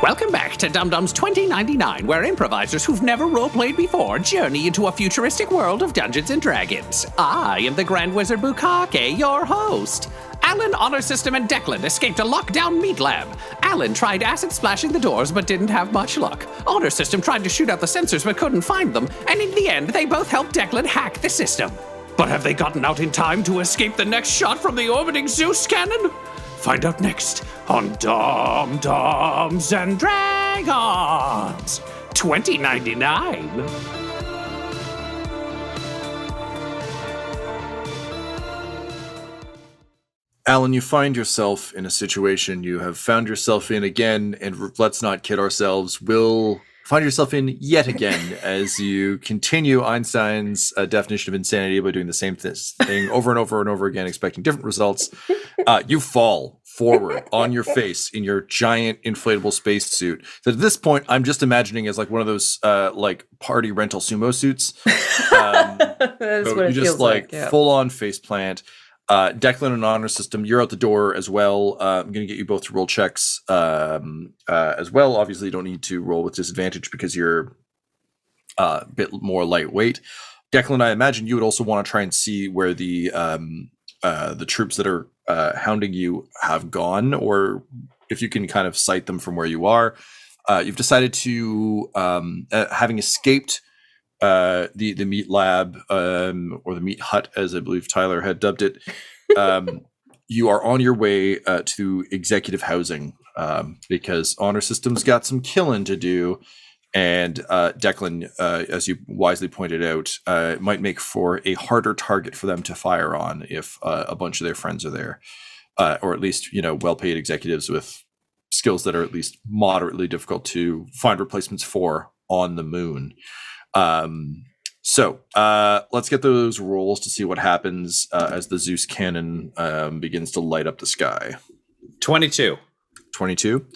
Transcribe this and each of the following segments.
Welcome back to Dum Dum's 2099, where improvisers who've never roleplayed before journey into a futuristic world of Dungeons and Dragons. I am the Grand Wizard Bukake, your host. Alyn, Honor System, and Declan escaped a lockdown meat lab. Alyn tried acid splashing the doors but didn't have much luck. Honor System tried to shoot out the sensors but couldn't find them, and in the end, they both helped Declan hack the system. But have they gotten out in time to escape the next shot from the orbiting Zeus cannon? Find out next on Dum-Dums and Dragons 2099. Alyn, you find yourself in a situation you have found yourself in again, and let's not kid ourselves, will find yourself in yet again as you continue Einstein's definition of insanity by doing the same thing over and over and over again, expecting different results. You fall forward on your face in your giant inflatable spacesuit. So at this point, I'm just imagining as like one of those like party rental sumo suits. That's what it you just feels like. Yeah. full on face plant. Declan and Honor System, you're out the door as well. I'm going to get you both to roll checks as well. Obviously, you don't need to roll with disadvantage because you're a bit more lightweight. Declan, I imagine you would also want to try and see where the troops that are hounding you have gone, or if you can kind of sight them from where you are. You've decided to, having escaped the meat lab, or the meat hut, as I believe Tyler had dubbed it, you are on your way to executive housing because Honor System's got some killing to do, and Declan, as you wisely pointed out, might make for a harder target for them to fire on if a bunch of their friends are there, or at least well-paid executives with skills that are at least moderately difficult to find replacements for on the moon. So let's get those rolls to see what happens as the Zeus cannon begins to light up the sky. 22. 22.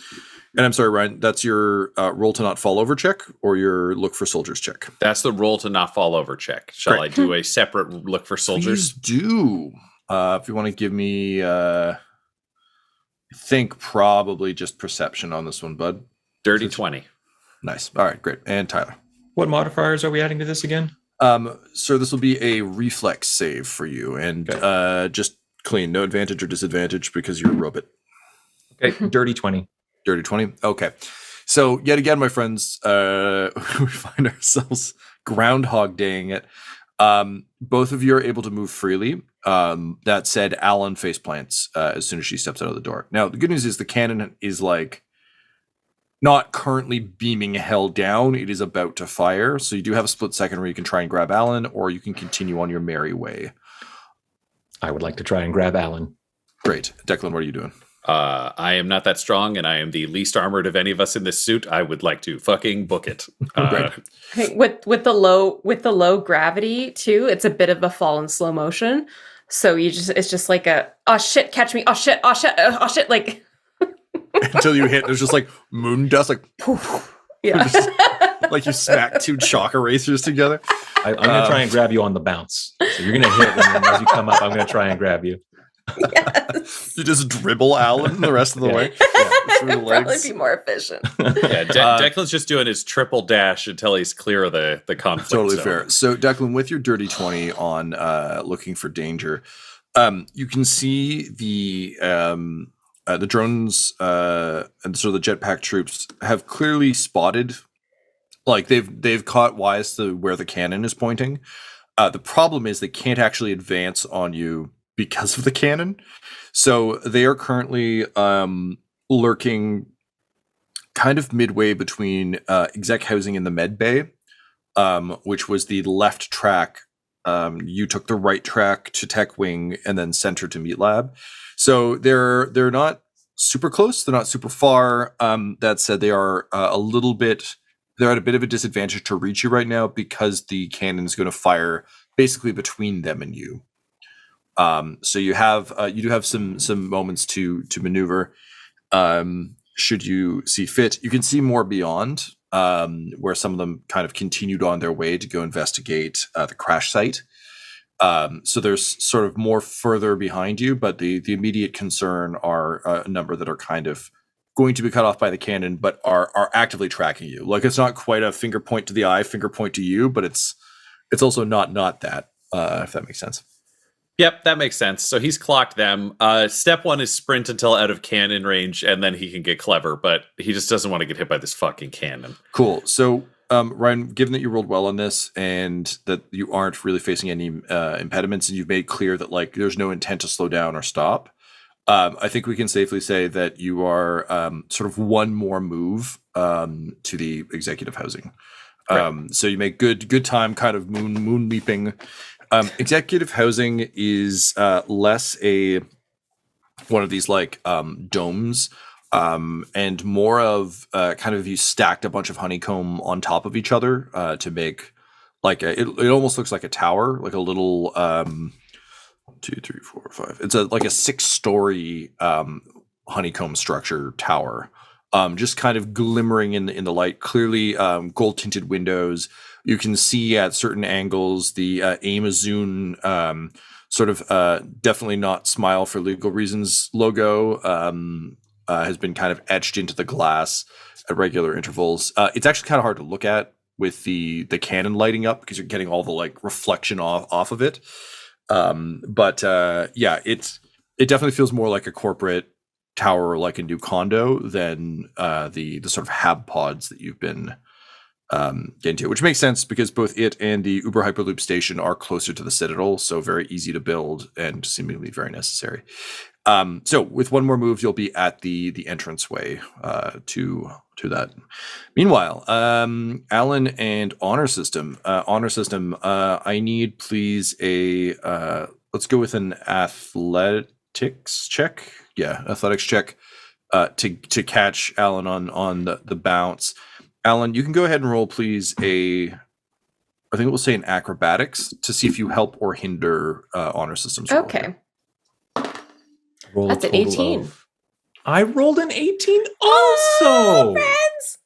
And I'm sorry, Ryan, that's your roll to not fall over check or your look for soldiers check? That's the roll to not fall over check. Shall Great. I do a separate look for soldiers? Please do. If you want to give me, I think probably just perception on this one, bud. Dirty 20. Nice. All right, great. And Tyler. What modifiers are we adding to this again? So this will be a reflex save for you, and just clean, no advantage or disadvantage because you're a robot. Okay, dirty 20. Dirty 20. Okay. So yet again, my friends, we find ourselves Groundhog Daying it. Both of you are able to move freely. That said, Alyn face plants as soon as she steps out of the door. Now, the good news is the cannon is like not currently beaming hell down. It is about to fire. So you do have a split second where you can try and grab Alyn, or you can continue on your merry way. I would like to try and grab Alyn. Great. Declan, what are you doing? I am not that strong, and I am the least armored of any of us in this suit. I would like to fucking book it. With the low gravity too, it's a bit of a fall in slow motion. So it's just like a oh shit, catch me, oh shit, like until you hit. There's just like moon dust, like poof. Yeah, just, like you smack two chalk erasers together. I'm gonna try and grab you on the bounce. So you're gonna hit, and then as you come up, I'm gonna try and grab you. Yes. You just dribble Alyn the rest of the way. That'd probably be more efficient. Yeah, Declan's just doing his triple dash until he's clear of the conflict Totally zone. fair. So, Declan, with your dirty 20 on looking for danger, you can see the drones and sort of the jetpack troops have clearly spotted, like they've caught wise to where the cannon is pointing. The problem is they can't actually advance on you because of the cannon. So they are currently lurking kind of midway between exec housing and the med bay, which was the left track. You took the right track to tech wing and then center to meat lab. So they're not super close. They're not super far. That said, they are they're at a bit of a disadvantage to reach you right now because the cannon is going to fire basically between them and you. So you do have some moments to maneuver, should you see fit. You can see more beyond, where some of them kind of continued on their way to go investigate the crash site. So there's sort of more further behind you, but the immediate concern are a number that are kind of going to be cut off by the cannon, but are actively tracking you. Like it's not quite a finger point to the eye, finger point to you, but it's also not that. If that makes sense. Yep, that makes sense. So he's clocked them. Step 1 is sprint until out of cannon range, and then he can get clever, but he just doesn't want to get hit by this fucking cannon. Cool. So, Ryan, given that you rolled well on this and that you aren't really facing any impediments, and you've made clear that like there's no intent to slow down or stop, I think we can safely say that you are sort of one more move to the executive housing. Right. So you make good time, kind of moon leaping. Executive housing is less one of these like domes, and more of kind of you stacked a bunch of honeycomb on top of each other to make like it almost looks like a tower, like a little 1, 2, 3, 4, 5. It's like a 6-story honeycomb structure tower, just kind of glimmering in the light. Clearly, gold tinted windows. You can see at certain angles the Amazon sort of definitely not smile for legal reasons logo has been kind of etched into the glass at regular intervals. It's actually kind of hard to look at with the cannon lighting up because you're getting all the like reflection off of it. Yeah, it definitely feels more like a corporate tower, like a new condo, than the sort of hab pods that you've been getting to, which makes sense because both it and the Uber Hyperloop station are closer to the Citadel, so very easy to build and seemingly very necessary. So with one more move, you'll be at the entranceway to that. Meanwhile, Alyn and Honor System. I need please let's go with an athletics check. Yeah, athletics check to catch Alyn on the bounce. Alyn, you can go ahead and roll, please, I think it will say an acrobatics to see if you help or hinder Honor System's roll. Okay. That's an 18. I rolled an 18 also. Friends!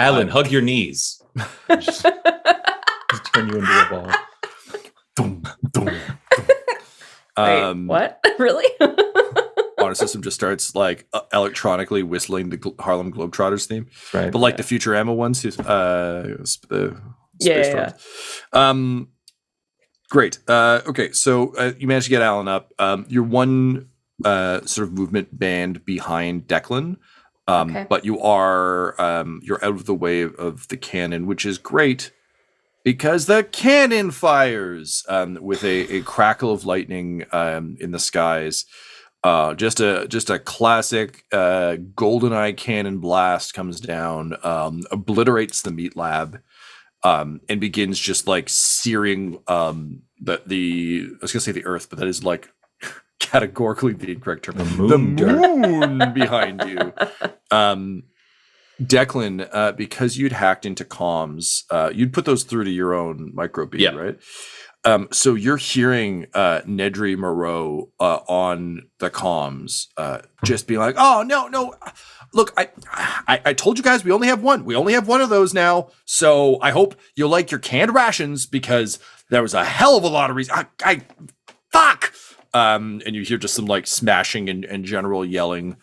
Alyn, hug your knees. just turn you into a ball. Dum, dum, Wait, what? Really? Honor System just starts like electronically whistling the Harlem Globetrotters theme, right? But like the Futurama ones, yeah. Great. Okay, so you managed to get Alyn up. You're one sort of movement band behind Declan, Okay. but you're out of the way of the cannon, which is great because the cannon fires with a crackle of lightning in the skies. Just a classic GoldenEye cannon blast comes down, obliterates the meat lab, and begins just like searing I was gonna say the earth, but that is like categorically the incorrect term. The moon behind you. Declan, because you'd hacked into comms, you'd put those through to your own microbeat, right? So you're hearing Nedry Moreau on the comms just being like, "Oh no! Look, I told you guys we only have one. We only have one of those now. So I hope you like your canned rations because there was a hell of a lot of reason. Fuck." And you hear just some like smashing and general yelling,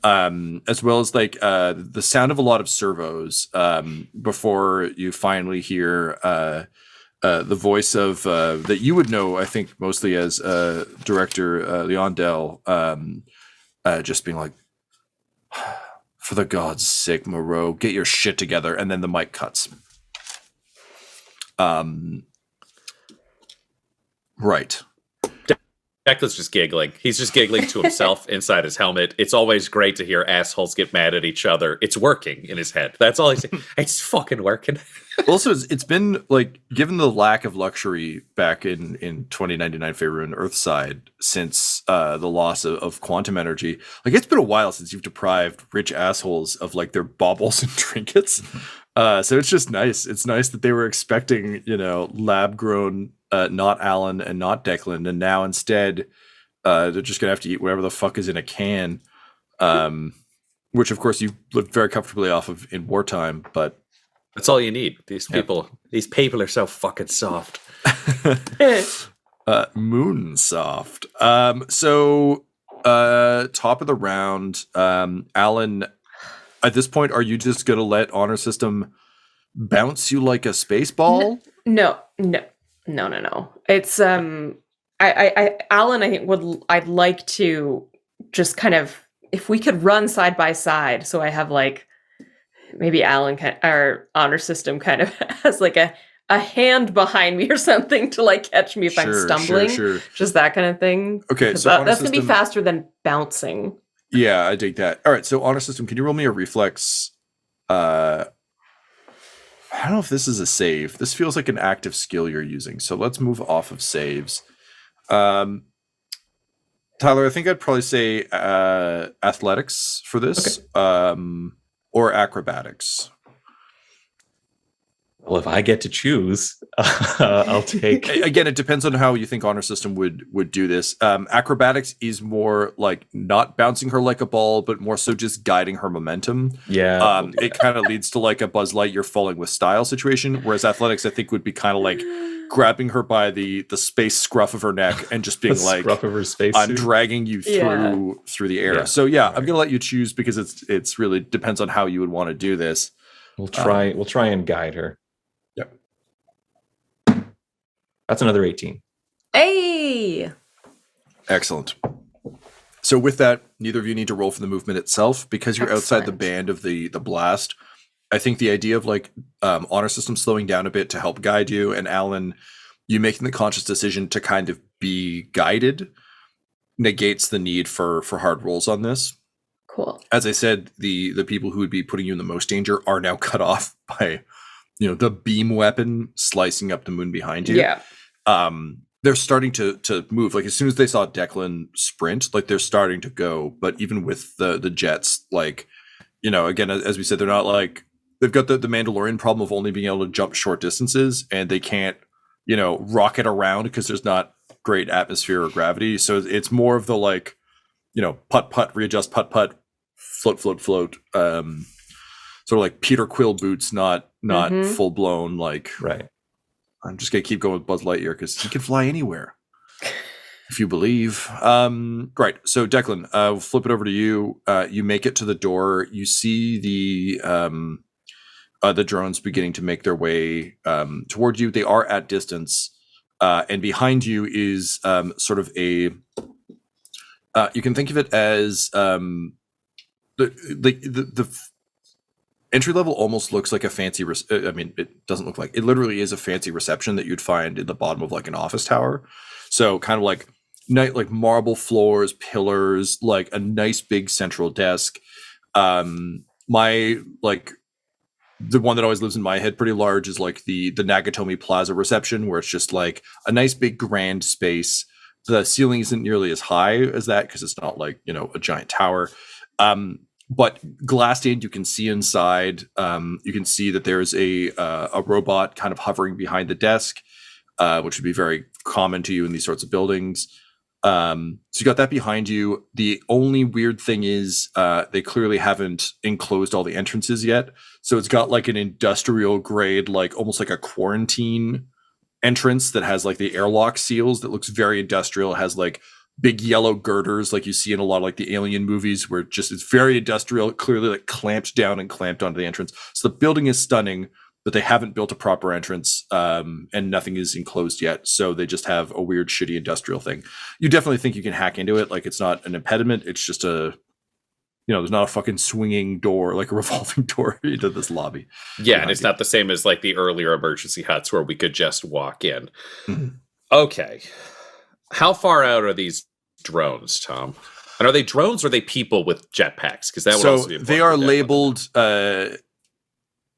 as well as like the sound of a lot of servos before you finally hear the voice of that you would know, I think, mostly as director Leondell, just being like, "For the God's sake, Moreau, get your shit together," and then the mic cuts. Right. Declan's just giggling. He's just giggling to himself inside his helmet. It's always great to hear assholes get mad at each other. It's working in his head. That's all he's saying. It's fucking working. Also, it's been like, given the lack of luxury back in 2099 Faerun and Earthside since the loss of quantum energy, like it's been a while since you've deprived rich assholes of like their baubles and trinkets. So it's just nice. It's nice that they were expecting, lab grown, not Alyn and not Declan, and now instead they're just gonna have to eat whatever the fuck is in a can, which of course you lived very comfortably off of in wartime. But that's all you need. These people are so fucking soft. Moon soft. So Top of the round, Alyn. At this point, are you just gonna let Honor System bounce you like a space ball? No. It's Alyn, I think I'd like to just kind of, if we could run side by side, so I have like maybe Alyn our Honor System kind of has like a hand behind me or something to like catch me if I'm stumbling. Sure. Just that kind of thing. Okay, so that's gonna be faster than bouncing. Yeah, I dig that. All right, so Honor System, can you roll me a reflex? I don't know if this is a save. This feels like an active skill you're using. So let's move off of saves. Tyler, I think I'd probably say athletics for this, or acrobatics. Well, if I get to choose, I'll take. Again, it depends on how you think Honor System would do this. Acrobatics is more like not bouncing her like a ball, but more so just guiding her momentum. Yeah. It kind of leads to like a Buzz Lightyear falling with style situation, whereas athletics, I think, would be kind of like grabbing her by the space scruff of her neck and just being like, scruff of her space I'm suit. dragging you through the air. Yeah. So yeah, I'm gonna let you choose because it's really depends on how you would want to do this. We'll try and guide her. Yep. That's another 18. Hey! Excellent. So with that, neither of you need to roll for the movement itself because you're outside the Excellent. band of the blast. I think the idea of like Honor System slowing down a bit to help guide you, and Alyn, you making the conscious decision to kind of be guided negates the need for hard rolls on this. Cool. As I said, the people who would be putting you in the most danger are now cut off by, the beam weapon slicing up the moon behind you. Yeah. They're starting to move. Like as soon as they saw Declan sprint, like they're starting to go. But even with the jets, like, again, as we said, they're not like, they've got the Mandalorian problem of only being able to jump short distances, and they can't, rocket around because there's not great atmosphere or gravity. So it's more of the like, putt, readjust, putt, float. Sort of like Peter Quill boots, not full blown like. Right. I'm just gonna keep going with Buzz Lightyear because he can fly anywhere, if you believe. Right. So Declan, we'll flip it over to you. You make it to the door. You see the drones beginning to make their way toward you. They are at distance, and behind you is sort of a. You can think of it as the entry level almost looks like a fancy. It doesn't look like it. Literally is a fancy reception that you'd find in the bottom of like an office tower. So kind of like marble floors, pillars, like a nice big central desk. The one that always lives in my head pretty large is like the Nagatomi Plaza reception, where it's just like a nice big grand space. The ceiling isn't nearly as high as that because it's not like, a giant tower. But glassed in, you can see inside. You can see that there's a robot kind of hovering behind the desk, which would be very common to you in these sorts of buildings. So you got that behind you. The only weird thing is they clearly haven't enclosed all the entrances yet. So it's got like an industrial grade, like almost like a quarantine entrance that has like the airlock seals that looks very industrial. It has like big yellow girders like you see in a lot of like the Alien movies where it's very industrial, clearly like clamped down and clamped onto the entrance. So the building is stunning, but they haven't built a proper entrance and nothing is enclosed yet. So they just have a weird, shitty industrial thing. You definitely think you can hack into it. Like it's not an impediment. It's just there's not a fucking swinging door, like a revolving door into this lobby. Yeah, and it's not the same as like the earlier emergency huts where we could just walk in. Mm-hmm. Okay. How far out are these drones, Tom? And are they drones or are they people with jetpacks? Because that would also be important. They are labeled.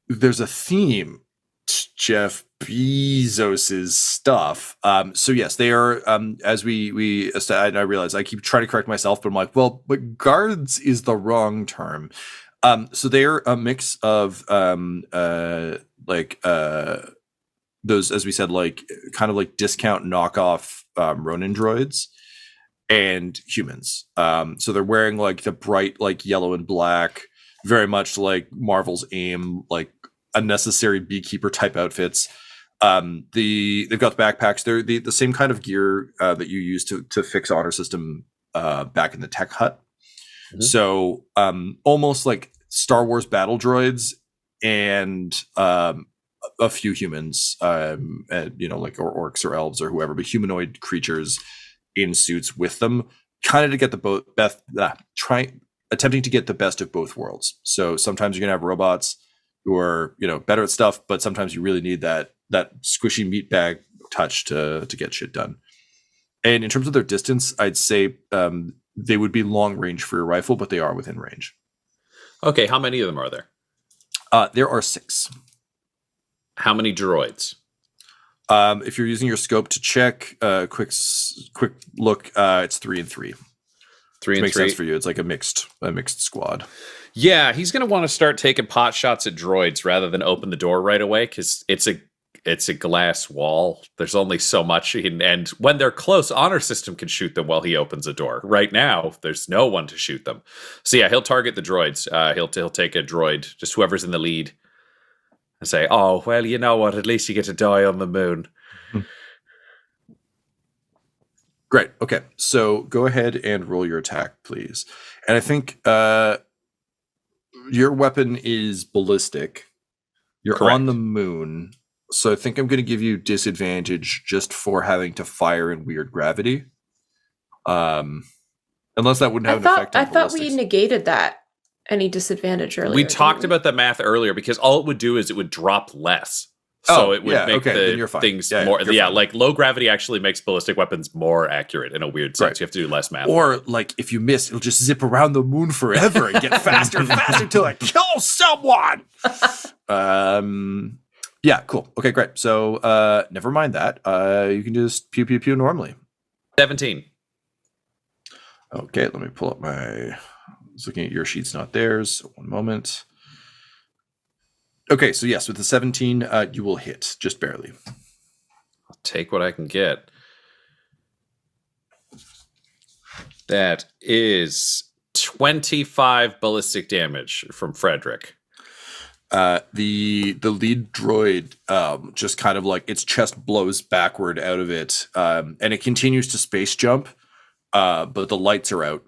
There's a theme to Jeff Bezos's stuff. So yes, they are. As I realize I keep trying to correct myself, but I'm like, well, but guards is the wrong term. So they're a mix of those, as we said, like kind of like discount knockoff Ronin droids and humans. So they're wearing like the bright like yellow and black, very much like Marvel's AIM, like unnecessary beekeeper type outfits. They've got the backpacks. They're the same kind of gear that you use to fix Honor System back in the tech hut. Mhm. So almost like Star Wars battle droids and a few humans, and, like or orcs or elves or whoever, but humanoid creatures in suits with them, kind of to get the attempting to get the best of both worlds. So sometimes you're gonna have robots who are better at stuff, but sometimes you really need that squishy meat bag touch to get shit done. And in terms of their distance, I'd say they would be long range for your rifle, but they are within range. Okay, how many of them are there? There are 6. How many droids? If you're using your scope to check, quick look, it's 3 and 3. 3 and Makes 3. sense for you. It's like a mixed squad. Yeah, he's going to want to start taking pot shots at droids rather than open the door right away because it's a glass wall. There's only so much, and when they're close, honor system can shoot them while he opens a door. Right now, there's no one to shoot them. So yeah, he'll target the droids. He'll take a droid, just whoever's in the lead, and say, "Oh, well, you know what? At least you get to die on the moon." Great. Okay, so go ahead and roll your attack, please. And I think your weapon is ballistic. You're Correct. on the moon. So I think I'm going to give you disadvantage just for having to fire in weird gravity. Unless that wouldn't have an effect on I thought we ballistics. negated that any disadvantage earlier. We didn't talked we? about the math earlier because all it would do is it would drop less. So Oh, it would yeah, make okay, then you're the fine. things Yeah, more. you're Yeah, fine. like low gravity actually makes ballistic weapons more accurate in a weird sense. Right. You have to do less math. Or like if you miss, it'll just zip around the moon forever and get faster and faster until it kills someone. Yeah, cool. Okay, great. So never mind that. You can just pew pew pew normally. 17. Okay, let me pull up my. I was looking at your sheets, not theirs. So 1 moment. Okay, so yes, with the 17, you will hit just barely. I'll take what I can get. That is 25 ballistic damage from Frederick. The lead droid just kind of like its chest blows backward out of it, and it continues to space jump, but the lights are out.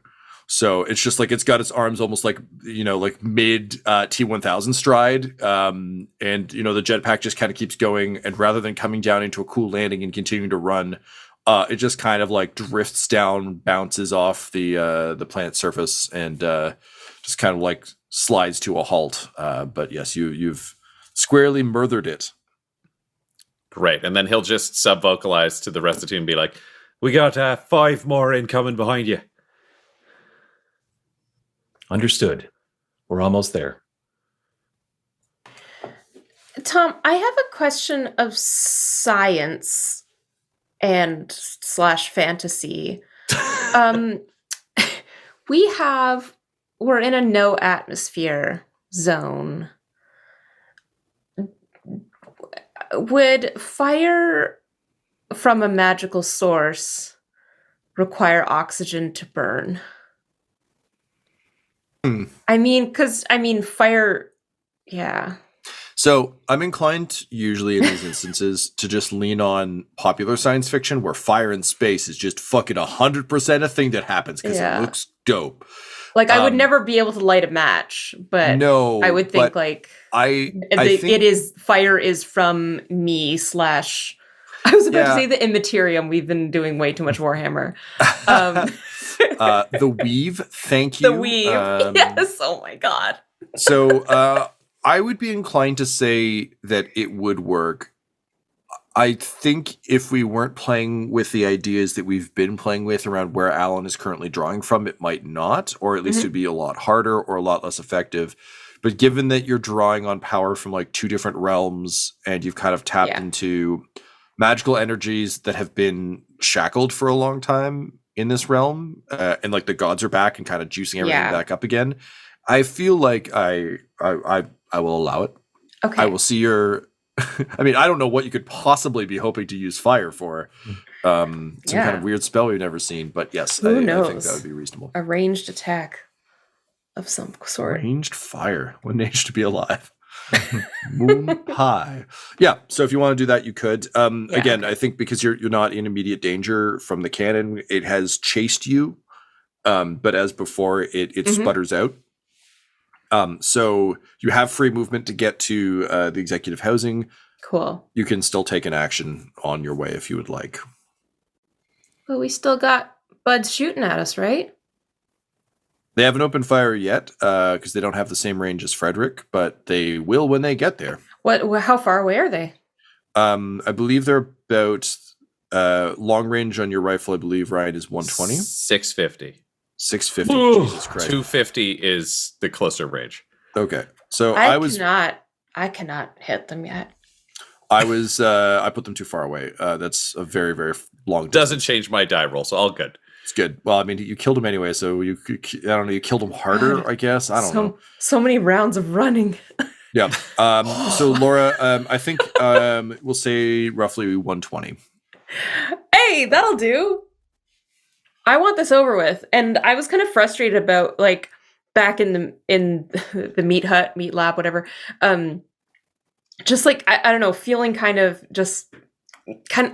So it's just like it's got its arms almost like like mid T1000 stride, and the jetpack just kind of keeps going, and rather than coming down into a cool landing and continuing to run, it just kind of like drifts down, bounces off the planet's surface, and just kind of like slides to a halt. But yes, you've squarely murdered it. Great. And then he'll just sub-vocalize to the rest of the team and be like, "We got 5 more incoming behind you." Understood. We're almost there. Tom, I have a question of science and / fantasy. We're in a no atmosphere zone. Would fire from a magical source require oxygen to burn? Fire, yeah. So I'm inclined usually in these instances to just lean on popular science fiction where fire in space is just fucking 100% a thing that happens because Yeah. it looks dope. Like, I would never be able to light a match, but No, I would think but like I it think is fire is from me / I was about to Yeah. say the immaterium. We've been doing way too much Warhammer. the weave. Thank you. The weave. Yes. Oh my god. So I would be inclined to say that it would work. I think if we weren't playing with the ideas that we've been playing with around where Alyn is currently drawing from, it might not, or at least it'd be a lot harder or a lot less effective. But given that you're drawing on power from like 2 different realms and you've kind of tapped into magical energies that have been shackled for a long time in this realm, and like the gods are back and kind of juicing everything back up again, I feel like I will allow it. Okay. I will see your. I mean, I don't know what you could possibly be hoping to use fire for. Some kind of weird spell we've never seen, but yes, I think that would be reasonable. A ranged attack of some sort. Ranged fire. What an age to be alive. Moon pie. Yeah, so if you want to do that, you could. Again, I think because you're not in immediate danger from the cannon, it has chased you but as before, it sputters out. So you have free movement to get to the executive housing. Cool. You can still take an action on your way if you would like. But we still got buds shooting at us, right? They haven't opened fire yet because they don't have the same range as Frederick, but they will when they get there. How far away are they? I believe they're about long range on your rifle. I believe Ryan is 120, 650. 650. Ooh. Jesus Christ. 250 is the closer range. Okay, so I cannot hit them yet. I put them too far away. That's a very, very long distance. Doesn't change my die roll, so all good. It's good. Well, I mean, you killed him anyway, so I don't know, you killed him harder, I guess. I don't know. So many rounds of running. Yeah. So Laura, I think we'll say roughly 120. Hey, that'll do. I want this over with. And I was kind of frustrated about like back in the meat lab, whatever. Just like I don't know, feeling kind of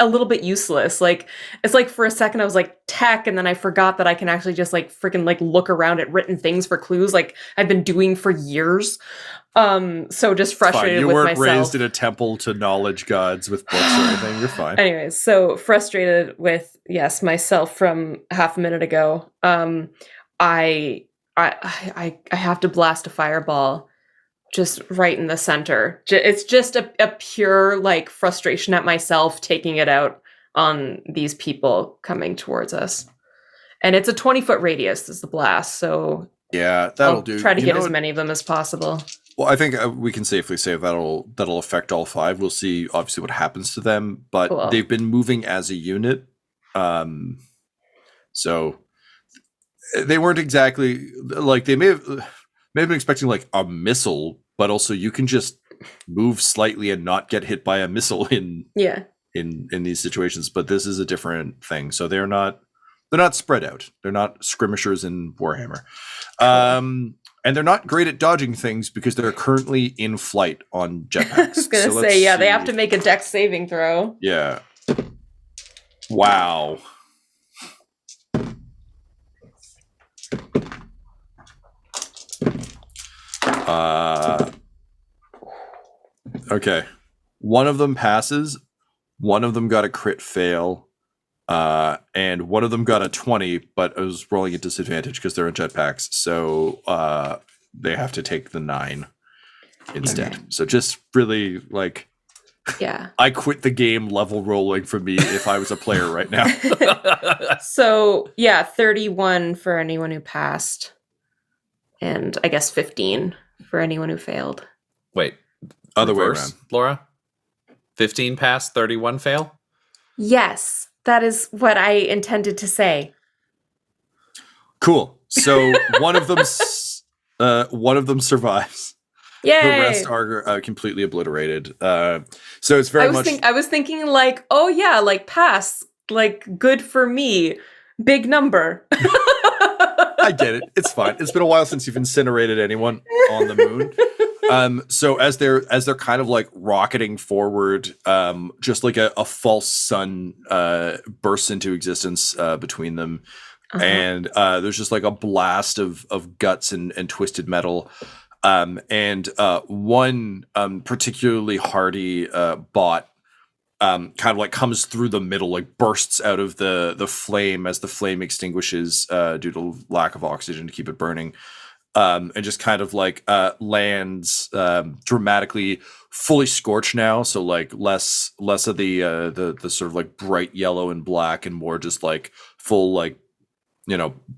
a little bit useless. Like it's like for a second I was like tech, and then I forgot that I can actually just like freaking like look around at written things for clues, like I've been doing for years. So just frustrated with myself. You weren't raised in a temple to knowledge gods with books or anything. You're fine. Anyways, so frustrated with myself from half a minute ago. I have to blast a fireball just right in the center. It's just a pure like frustration at myself, taking it out on these people coming towards us. And it's a 20-foot radius is the blast, so yeah, that'll I'll do. try to get as many of them as possible. Well, I think we can safely say that'll affect all 5. We'll see obviously what happens to them, but Cool. They've been moving as a unit. So they weren't exactly like they may have been expecting like a missile, but also you can just move slightly and not get hit by a missile in these situations. But this is a different thing. So they're not spread out. They're not skirmishers in Warhammer. Cool. And they're not great at dodging things because they're currently in flight on jetpacks. I was going to say, they have to make a dex saving throw. Yeah. Wow. Okay. One of them passes. One of them got a crit fail. And one of them got a 20, but I was rolling at disadvantage because they're in jetpacks. So they have to take the 9 instead. Okay. So just really like, I quit the game level rolling for me if I was a player right now. So 31 for anyone who passed. And I guess 15 for anyone who failed. Wait. Other way around. Laura? 15 pass, 31 fail? Yes. That is what I intended to say. Cool. So one of them survives. Yay! The rest are completely obliterated. So it's very much. I was thinking like, oh yeah, like pass, like good for me, big number. I get it. It's fine. It's been a while since you've incinerated anyone on the moon. So as they're kind of like rocketing forward, just like a false sun bursts into existence between them, and there's just like a blast of guts and twisted metal, and one particularly hardy bot kind of like comes through the middle, like bursts out of the flame as the flame extinguishes due to lack of oxygen to keep it burning. And just kind of like lands dramatically, fully scorched now. So like less of the sort of like bright yellow and black, and more just like full like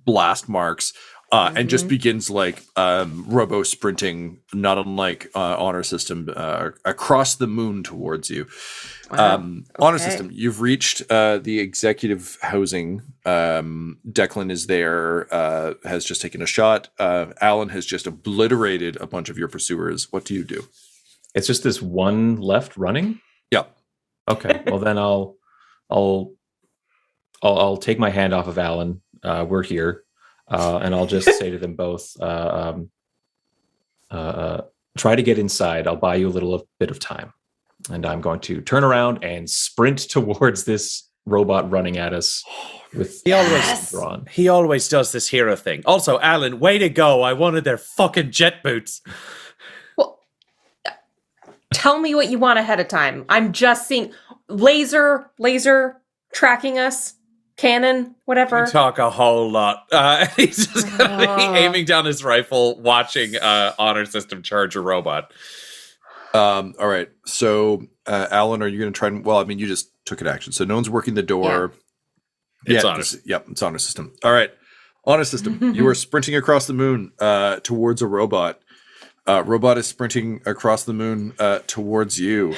blast marks. And just begins like robo sprinting, not unlike honor system, across the moon towards you. Wow. Honor system, you've reached the executive housing. Declan is there, has just taken a shot. Alyn has just obliterated a bunch of your pursuers. What do you do? It's just this one left running? Yeah. Okay. Well, then I'll take my hand off of Alyn. We're here. And I'll just say to them both, try to get inside. I'll buy you a little bit of time. And I'm going to turn around and sprint towards this robot running at us with He always drawn. He always does this hero thing. Also, Alyn, way to go. I wanted their fucking jet boots. Well, tell me what you want ahead of time. I'm just seeing laser tracking us, cannon, whatever. You talk a whole lot. He's just gonna be aiming down his rifle, watching honor system charge a robot. All right. So, Alyn, are you going to try and? Well, I mean, you just took an action, so no one's working the door. It's honor. It's honor system. All right, honor system. You are sprinting across the moon towards a robot. Robot is sprinting across the moon towards you.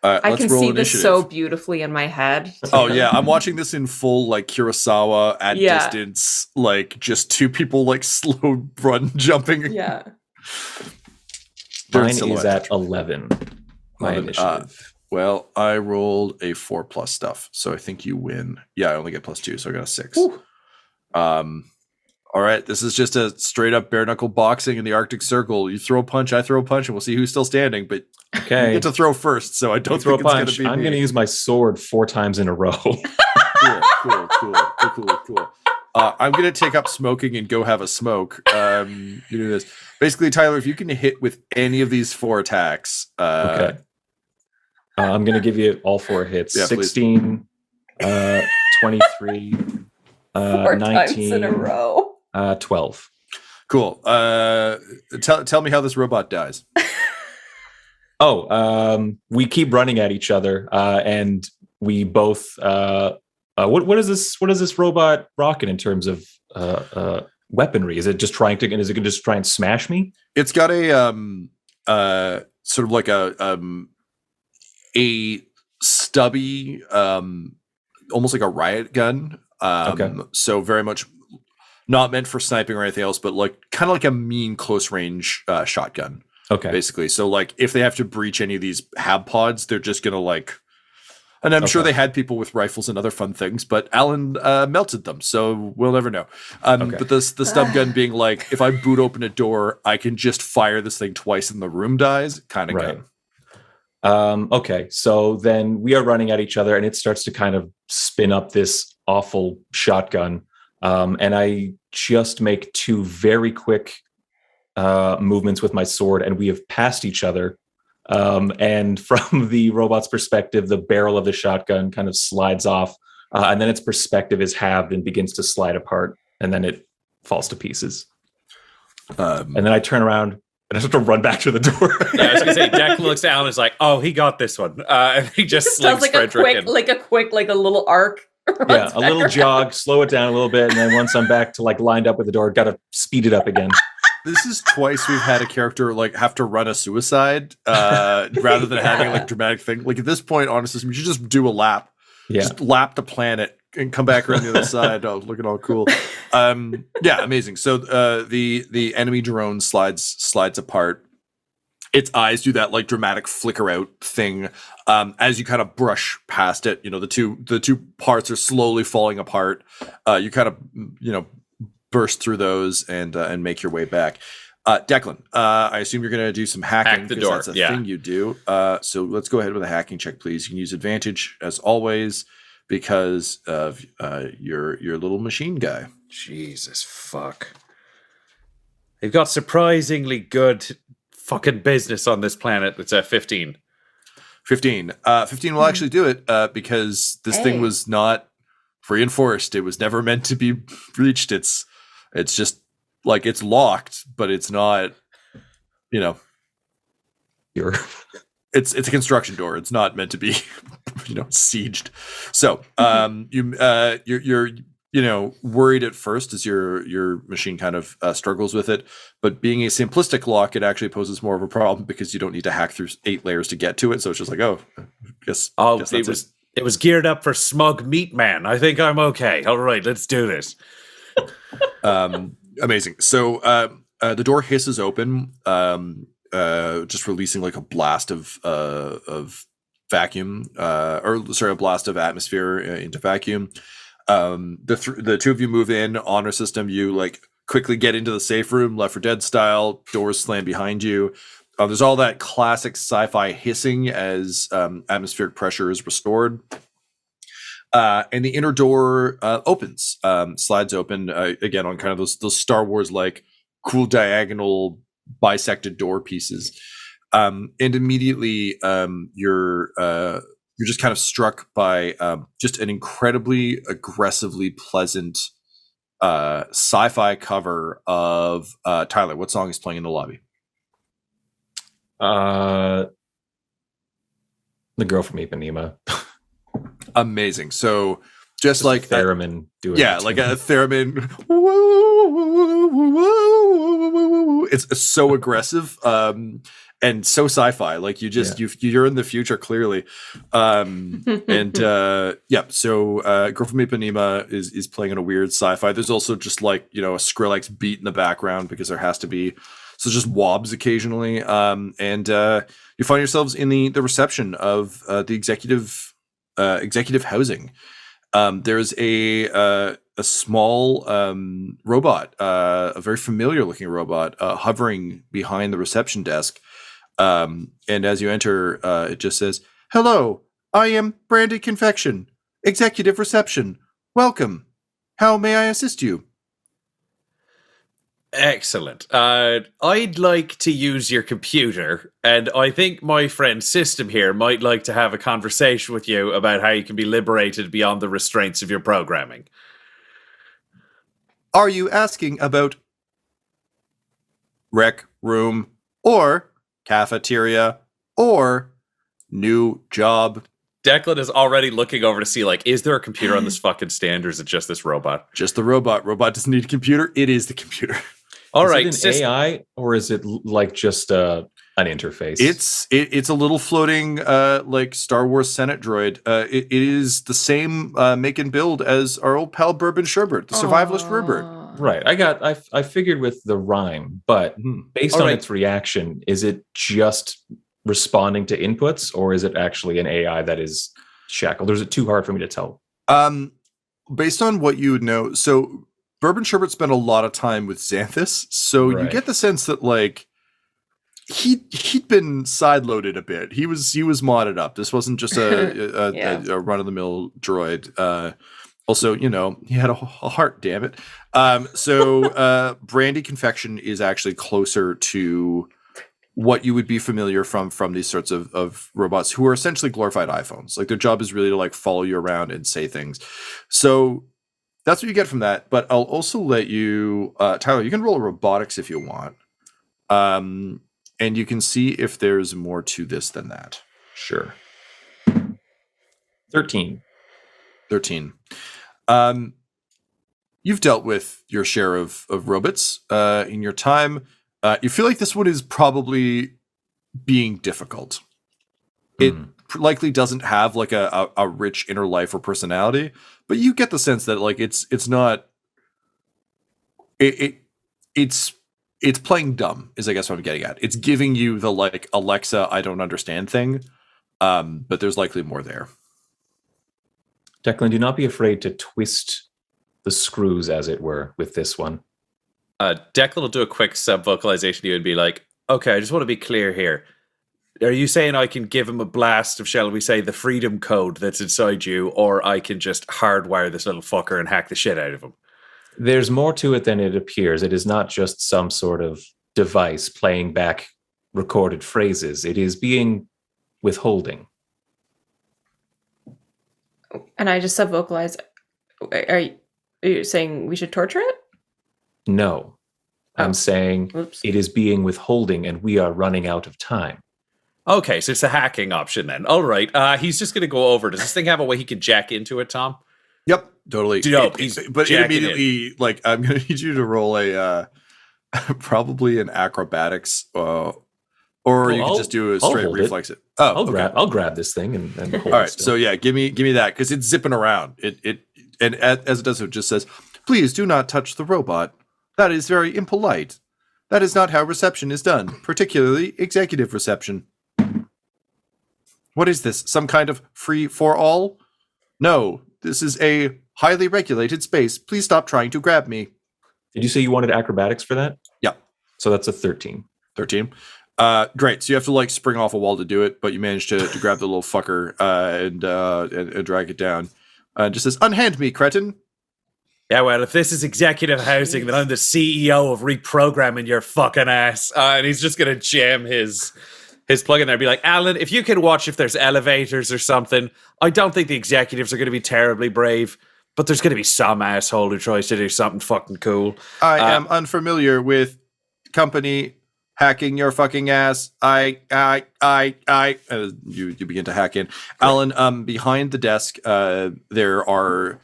I let's can roll see initiative. this so beautifully in my head. Oh yeah, I'm watching this in full like Kurosawa at distance, like just two people like slow run jumping. Yeah. Mine is at 11. My 11, initiative. Well, I rolled a 4+ stuff, so I think you win. Yeah, I only get +2, so I got a 6. Ooh. All right, this is just a straight up bare knuckle boxing in the Arctic Circle. You throw a punch, I throw a punch, and we'll see who's still standing. But Okay. you get to throw first, so I don't Throw a think it's going punch. to be. I'm going to use my sword 4 times in a row. Cool. I'm going to take up smoking and go have a smoke. You do this. Basically, Tyler, if you can hit with any of these 4 attacks. Okay. I'm going to give you all 4 hits. Yeah, 16, 23, 4 19, times in a row. 12. Cool. Tell me how this robot dies. We keep running at each other, and we both. What is this? What is this robot rocking in terms of weaponry? Is it just trying to? And is it going to just try and smash me? It's got a sort of like a stubby, almost like a riot gun. Okay. So very much not meant for sniping or anything else, but like kind of like a mean close range shotgun. Okay. Basically. So like if they have to breach any of these hab pods, they're just gonna like, and I'm sure they had people with rifles and other fun things, but Alyn melted them, so we'll never know. But the stub gun being like, if I boot open a door, I can just fire this thing twice and the room dies, kind of gun. Okay, so then we are running at each other, and it starts to kind of spin up this awful shotgun, and I just make 2 very quick movements with my sword, and we have passed each other. And from the robot's perspective, the barrel of the shotgun kind of slides off, and then its perspective is halved and begins to slide apart, and then it falls to pieces. And then I turn around and I have to run back to the door. Yeah, I was gonna say, Declan looks at Alyn and is like, "Oh, he got this one," and he just slings Sounds like a quick, like a little arc. Yeah, a little jog, slow it down a little bit, and then once I'm back to like lined up with the door, got to speed it up again. This is twice we've had a character like have to run a suicide rather than having like dramatic thing. Like at this point, honestly, you should just do a lap. Yeah. Just lap the planet and come back around the other side. Oh, looking all cool. Yeah, amazing. So the enemy drone slides apart. Its eyes do that like dramatic flicker out thing as you kind of brush past it. You know, the two parts are slowly falling apart. You kind of burst through those and make your way back. Declan, I assume you're going to do some hacking. Hack the door. That's a thing you do. So let's go ahead with a hacking check, please. You can use advantage as always because of your little machine guy. Jesus fuck. They've got surprisingly good fucking business on this planet. It's at 15. 15 will actually do it because this thing was not reinforced. It was never meant to be breached. It's just like it's locked, but it's not, it's a construction door. It's not meant to be, sieged. So you're worried at first as your machine kind of struggles with it, but being a simplistic lock, it actually poses more of a problem because you don't need to hack through 8 layers to get to it. So it's just like, guess it was geared up for smug meat man. I think I'm okay. All right, let's do this. Amazing. So the door hisses open, just releasing like a blast of vacuum, a blast of atmosphere into vacuum. The two of you move in, honor system. You like quickly get into the safe room, Left 4 Dead style. Doors slam behind you. There's all that classic sci-fi hissing as atmospheric pressure is restored. And the inner door opens, slides open again on kind of those Star Wars like cool diagonal bisected door pieces. And immediately you're just kind of struck by just an incredibly aggressively pleasant sci-fi cover of Tyler. What song is playing in the lobby? The Girl from Ipanema. Amazing. So just like theremin doing like a theremin. It's so aggressive and so sci-fi. Like you're in the future clearly. So Girl from Ipanema is playing in a weird sci-fi. There's also just like, a Skrillex beat in the background because there has to be. So just wobs occasionally. You find yourselves in the reception of the executive housing. There's a small robot, a very familiar looking robot, hovering behind the reception desk. And as you enter, it just says, "Hello, I am Brandy Confection, Executive Reception. Welcome. How may I assist you?" Excellent. I'd like to use your computer, and I think my friend System here might like to have a conversation with you about how you can be liberated beyond the restraints of your programming. Are you asking about rec room or cafeteria or new job? Declan is already looking over to see, like, is there a computer on this fucking stand, or is it just this robot? Just the robot. Robot doesn't need a computer. It is the computer. All is right, it an AI or is it like just an interface? It's a little floating like Star Wars Senate droid. It is the same make and build as our old pal Bourbon Sherbert, the survivalist Herbert. Right. I figured with the rhyme, but based on its reaction, is it just responding to inputs, or is it actually an AI that is shackled? Or is it too hard for me to tell? Based on what you would know, so Bourbon Sherbert spent a lot of time with Xanthus, so you get the sense that like he'd been sideloaded a bit. He was modded up. This wasn't just a run of the mill droid. Also, he had a heart. Damn it. So Brandy Confection is actually closer to what you would be familiar from these sorts of robots who are essentially glorified iPhones. Like their job is really to like follow you around and say things. So that's what you get from that. But I'll also let you, Tyler, you can roll a robotics if you want. And you can see if there's more to this than that. Sure. 13. You've dealt with your share of robots in your time. You feel like this one is probably being difficult. It likely doesn't have like a rich inner life or personality, but you get the sense that like it's not. It's playing dumb is I guess what I'm getting at. It's giving you the like Alexa, I don't understand thing, but there's likely more there. Declan, do not be afraid to twist the screws, as it were, with this one. Declan will do a quick sub-vocalization to you and be like, okay, I just want to be clear here. Are you saying I can give him a blast of, shall we say, the freedom code that's inside you, or I can just hardwire this little fucker and hack the shit out of him? There's more to it than it appears. It is not just some sort of device playing back recorded phrases. It is being withholding. And I just sub-vocalize. Are you saying we should torture it? No. I'm saying it is being withholding and we are running out of time. Okay, so it's a hacking option then. All right. He's just going to go over. Does this thing have a way he can jack into it, Tom? Yep, totally. But it immediately, like, I'm going to need you to roll a probably an acrobatics, or you could just do a straight reflex. I'll grab this thing and hold it. All right, so yeah, give me that because it's zipping around. And as it does, it just says, "Please do not touch the robot. That is very impolite. That is not how reception is done, particularly executive reception." What is this? Some kind of free for all? No, this is a highly regulated space. Please stop trying to grab me. Did you say you wanted acrobatics for that? Yeah. So that's a 13. 13. Great. So you have to like spring off a wall to do it, but you managed to grab the little fucker and drag it down. Just says, "Unhand me, cretin." Yeah, well, if this is executive housing, then I'm the CEO of Reprogramming your fucking ass. And he's just going to jam his plug in there and be like, Alyn, if you can watch if there's elevators or something, I don't think the executives are going to be terribly brave, but there's going to be some asshole who tries to do something fucking cool. I am unfamiliar with company hacking your fucking ass. You begin to hack in. Alyn, behind the desk, there are...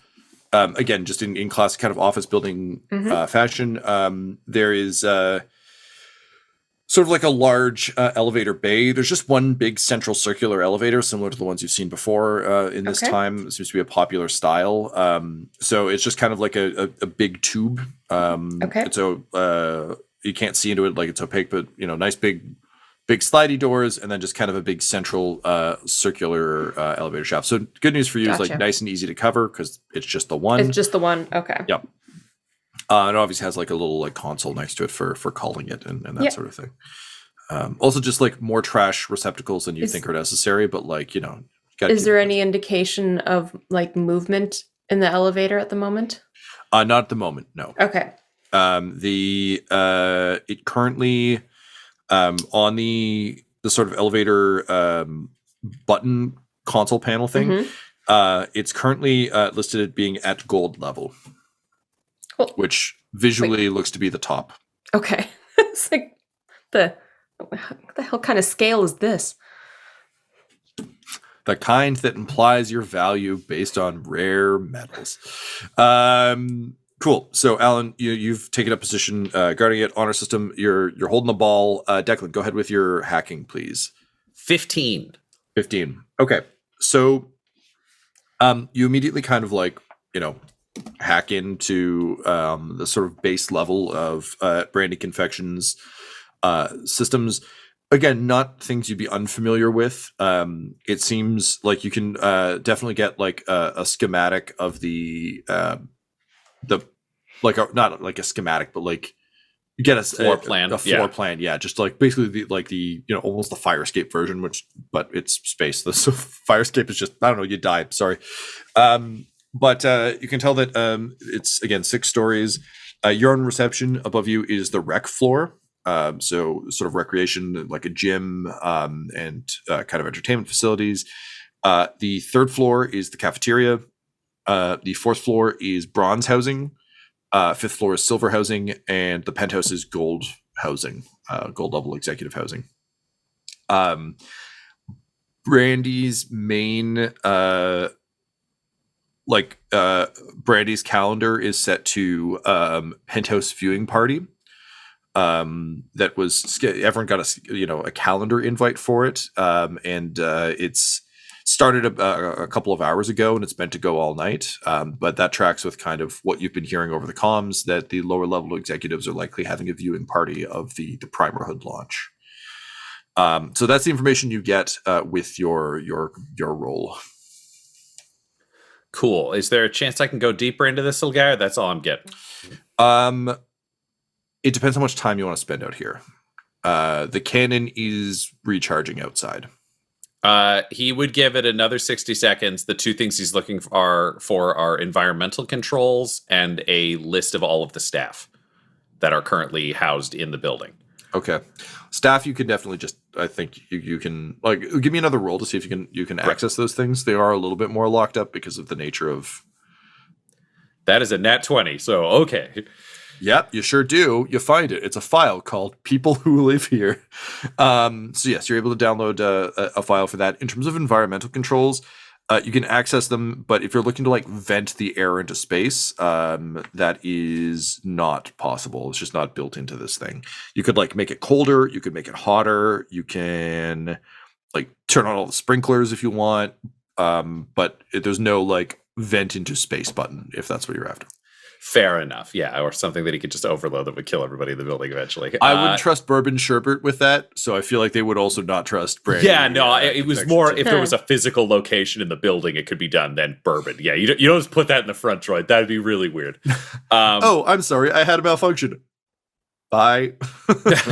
again, just in classic kind of office building fashion, there is sort of like a large elevator bay. There's just one big central circular elevator, similar to the ones you've seen before in this time. It seems to be a popular style. So it's just kind of like a big tube. And so you can't see into it, like it's opaque, but nice big slidey doors, and then just kind of a big central circular elevator shaft. So good news for you is like nice and easy to cover because it's just the one. It's just the one. Okay. Yep. It obviously has like a little like console next to it for calling it and that sort of thing. Also just like more trash receptacles than you think are necessary, but like, is there any indication of like movement in the elevator at the moment? Not at the moment, no. Okay. It currently on the sort of elevator button console panel thing, it's currently listed as being at gold level, which visually looks to be the top. Okay. It's like what the hell kind of scale is this? The kind that implies your value based on rare metals. Cool. So, Alyn, you've taken a position guarding it. Honor system, you're holding the ball. Declan, go ahead with your hacking, please. 15. Okay. So, you immediately kind of like, hack into the sort of base level of Brandy Confections systems. Again, not things you'd be unfamiliar with. It seems like you can definitely get like a schematic of the not like a schematic, but like you get a floor plan. A floor plan, yeah. Just like basically the almost the fire escape version, but it's space. So fire escape is just, I don't know, you die. Sorry. But you can tell that it's again 6 stories. You're on reception. Above you is the rec floor. So sort of recreation, like a gym and kind of entertainment facilities. The 3rd floor is the cafeteria. The 4th floor is bronze housing. 5th floor is silver housing, and the penthouse is gold housing, gold level executive housing. Brandy's main, Brandy's calendar is set to penthouse viewing party. That was everyone got a calendar invite for it, and it's started a couple of hours ago, and it's meant to go all night. But that tracks with kind of what you've been hearing over the comms, that the lower level executives are likely having a viewing party of the Primerhood launch. So that's the information you get with your role. Cool. Is there a chance I can go deeper into this little guy? Or that's all I'm getting. It depends how much time you want to spend out here. The cannon is recharging outside. He would give it another 60 seconds. The 2 things he's looking for are environmental controls and a list of all of the staff that are currently housed in the building. Okay. Staff, you can definitely just, I think you can, like, give me another roll to see if you can access those things. They are a little bit more locked up because of the nature of... That is a nat 20, so okay. Yep, you sure do. You find it. It's a file called People Who Live Here. So yes, you're able to download a file for that. In terms of environmental controls, you can access them, but if you're looking to like vent the air into space, that is not possible. It's just not built into this thing. You could like make it colder. You could make it hotter. You can like turn on all the sprinklers if you want. But there's no like vent into space button if that's what you're after. Fair enough, yeah, or something that he could just overload that would kill everybody in the building eventually. I wouldn't trust Bourbon Sherbert with that, so I feel like they would also not trust Brandy. Yeah, no, it was more if there was a physical location in the building, it could be done. Then Bourbon, yeah, you don't just put that in the front droid. That'd be really weird. Oh, I'm sorry, I had a malfunction. Bye.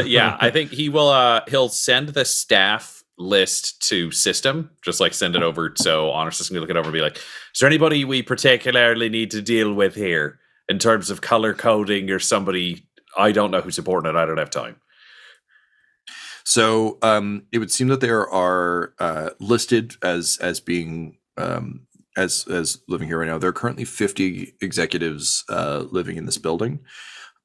Yeah, I think he will. He'll send the staff list to system, just like send it over so honor system can look it over and be like, is there anybody we particularly need to deal with here in terms of color coding or somebody? I don't know who's important it. I don't have time. So it would seem that there are listed as being as living here right now. There are currently 50 executives living in this building.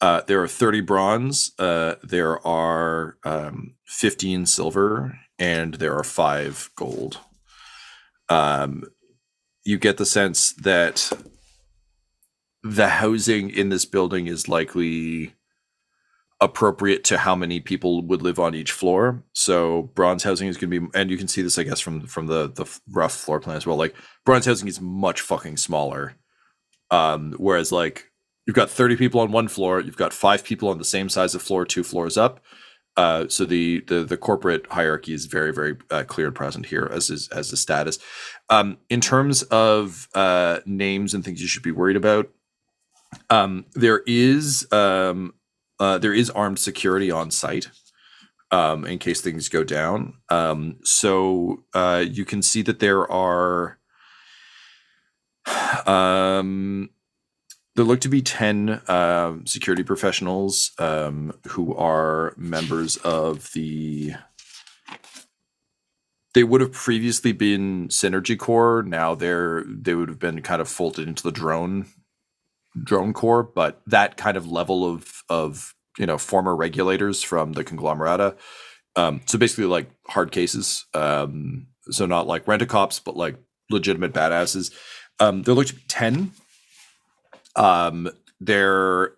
There are 30 bronze. There are 15 silver, and there are 5 gold. You get the sense that the housing in this building is likely appropriate to how many people would live on each floor. So bronze housing is going to be, and you can see this, I guess, from the rough floor plan as well. Like bronze housing is much fucking smaller. Whereas like you've got 30 people on one floor, you've got 5 people on the same size of floor, 2 floors up. So the corporate hierarchy is very, very clear and present here as the status. In terms of names and things you should be worried about, there is armed security on site in case things go down. So you can see that there are there look to be 10 security professionals who are members of the. They would have previously been Synergy Corps. Now they would have been kind of folded into the drone core, but that kind of level of former regulators from the conglomerata. So basically like hard cases. So not like rent-a-cops, but like legitimate badasses. There look to be 10. They're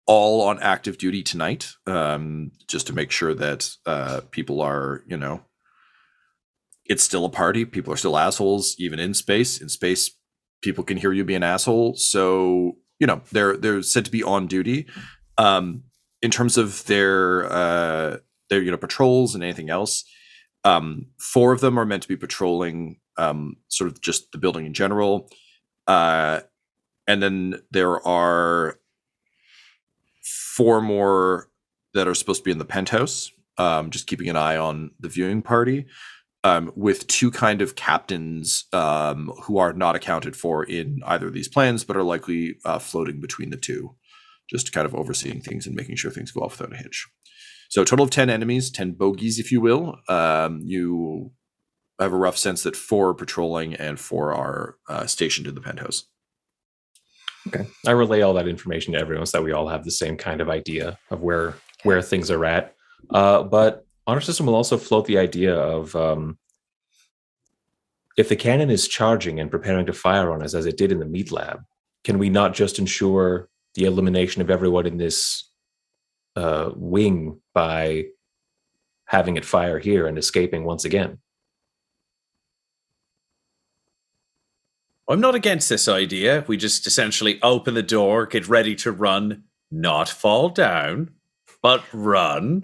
all on active duty tonight, just to make sure that people are, it's still a party. People are still assholes, even in space. In space, people can hear you be an asshole. So, they're said to be on duty. In terms of their patrols and anything else, 4 of them are meant to be patrolling sort of just the building in general. And then there are 4 more that are supposed to be in the penthouse, just keeping an eye on the viewing party, with 2 kind of captains who are not accounted for in either of these plans, but are likely floating between the 2, just kind of overseeing things and making sure things go off without a hitch. So a total of 10 enemies, 10 bogeys, if you will. You have a rough sense that 4 are patrolling and 4 are stationed in the penthouse. Okay. I relay all that information to everyone so that we all have the same kind of idea of where things are at. But Honor System will also float the idea of if the cannon is charging and preparing to fire on us as it did in the meat lab, can we not just ensure the elimination of everyone in this wing by having it fire here and escaping once again? I'm not against this idea. We just essentially open the door, get ready to run, not fall down, but run.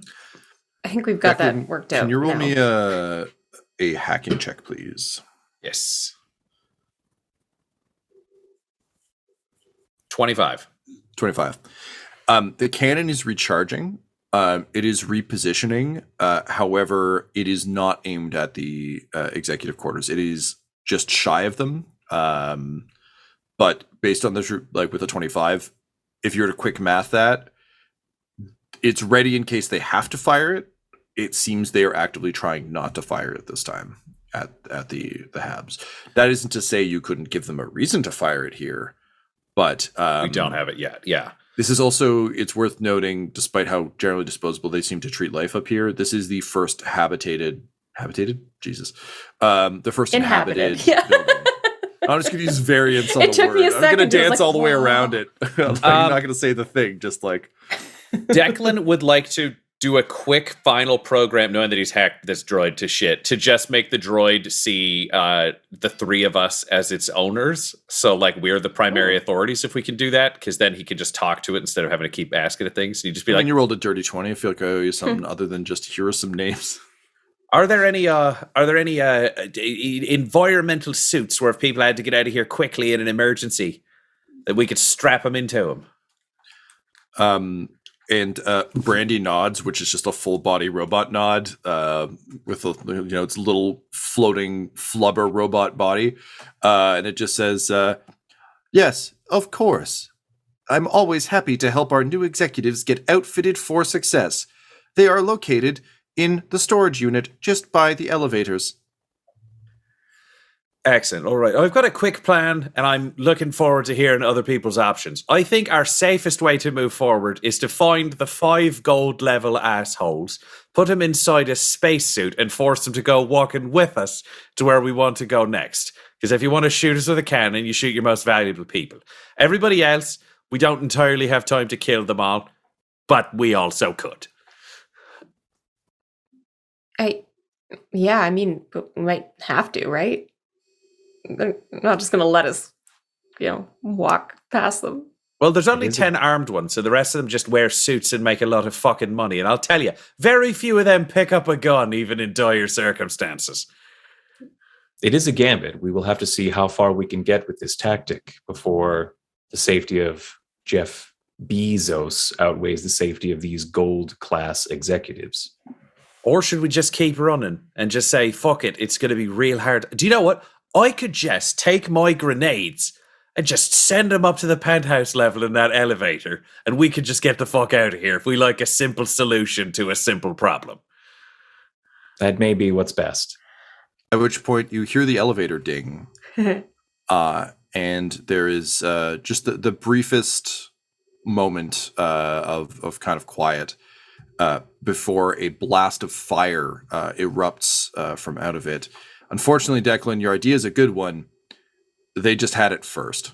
I think we've got Declan, that worked out. Can you roll now. me a hacking check, please? Yes. 25. 25. The cannon is recharging. It is repositioning. However, it is not aimed at the executive quarters. It is just shy of them. But based on this, like with a 25, if you were to quick math that, it's ready in case they have to fire it. It seems they are actively trying not to fire it this time at the Habs. That isn't to say you couldn't give them a reason to fire it here, but we don't have it yet. Yeah. This is also, it's worth noting, despite how generally disposable they seem to treat life up here, this is the first habitated? Jesus. The first inhabited building. I'm just going to use variants on the word. I'm going to dance all the way around it. I'm not going to say the thing, just like... Declan would like to do a quick final program, knowing that he's hacked this droid to shit, to just make the droid see the 3 of us as its owners. So, like, we're the primary authorities if we can do that, because then he can just talk to it instead of having to keep asking it things. You just be like, when you rolled a dirty 20, I feel like I owe you something other than just here are some names. Are there any environmental suits where if people had to get out of here quickly in an emergency that we could strap them into them? And Brandy nods, which is just a full body robot nod with its little floating flubber robot body, and it just says, "Yes, of course. I'm always happy to help our new executives get outfitted for success. They are located in the storage unit just by the elevators." Excellent. All right. I've got a quick plan, and I'm looking forward to hearing other people's options. I think our safest way to move forward is to find the 5 gold level assholes, put them inside a spacesuit, and force them to go walking with us to where we want to go next. Because if you want to shoot us with a cannon, you shoot your most valuable people. Everybody else, we don't entirely have time to kill them all, but we also could. Yeah, but we might have to, right? They're not just going to let us, walk past them. Well, there's only 10 armed ones, so the rest of them just wear suits and make a lot of fucking money. And I'll tell you, very few of them pick up a gun, even in dire circumstances. It is a gambit. We will have to see how far we can get with this tactic before the safety of Jeff Bezos outweighs the safety of these gold class executives. Or should we just keep running and just say, fuck it, it's going to be real hard. Do you know what? I could just take my grenades and just send them up to the penthouse level in that elevator, and we could just get the fuck out of here if we like a simple solution to a simple problem. That may be what's best. At which point you hear the elevator ding, and there is just the briefest moment of kind of quiet before a blast of fire erupts from out of it. Unfortunately, Declan, your idea is a good one. They just had it first.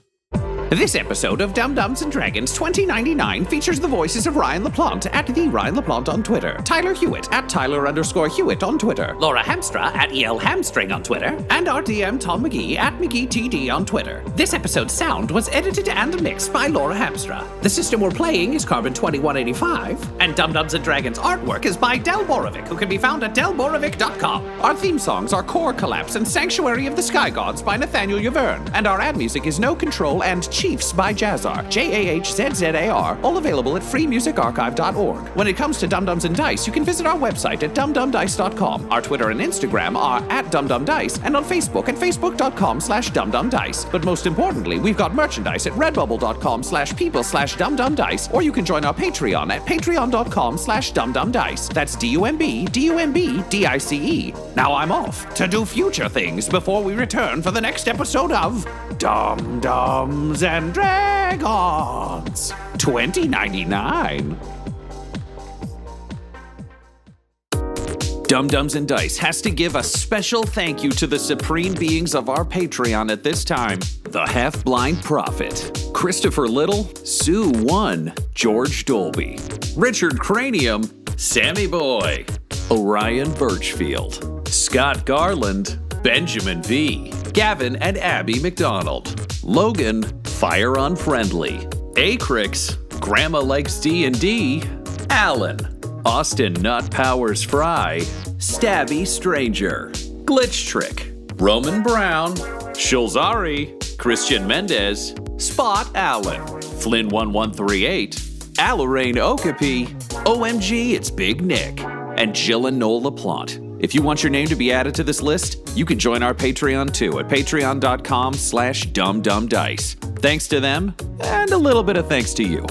This episode of Dum-Dums and Dragons 2099 features the voices of Ryan LaPlante at the Ryan LaPlante on Twitter, Tyler Hewitt at Tyler_Hewitt on Twitter, Laura Hamstra at EL Hamstring on Twitter, and our DM Tom McGee at McGeeTD on Twitter. This episode's sound was edited and mixed by Laura Hamstra. The system we're playing is Carbon 2185, and Dum-Dums and Dragons artwork is by Del Borovic, who can be found at delborovic.com. Our theme songs are Core Collapse and Sanctuary of the Sky Gods by Nathaniel Yaverne, and our ad music is No Control and Chiefs by Jazzar, JAHZZAR, all available at freemusicarchive.org. When it comes to Dum-Dums and Dice, you can visit our website at dumdumdice.com. Our Twitter and Instagram are at dumdumdice, and on Facebook at facebook.com/dumdumdice. But most importantly, we've got merchandise at redbubble.com/people/dumdumdice, or you can join our Patreon at patreon.com/dumdumdice. That's DUMBDICE. Now I'm off to do future things before we return for the next episode of Dum-Dums and Dragons 2099. Dum-Dums and Dice has to give a special thank you to the supreme beings of our Patreon at this time. The Half-Blind Prophet, Christopher Little, Sue One, George Dolby, Richard Cranium, Sammy Boy, Orion Birchfield, Scott Garland, Benjamin V, Gavin and Abby McDonald, Logan, Fire Unfriendly, Acrix, Grandma Likes D&D, Alyn, Austin Nut Powers Fry, Stabby Stranger, Glitch Trick, Roman Brown, Shulzari, Christian Mendez, Spot Allen, Flynn 1138, Alarain Okapi, OMG It's Big Nick, and Jill and Noel LaPlante. If you want your name to be added to this list, you can join our Patreon too at patreon.com/dumdumdice. Thanks to them, and a little bit of thanks to you.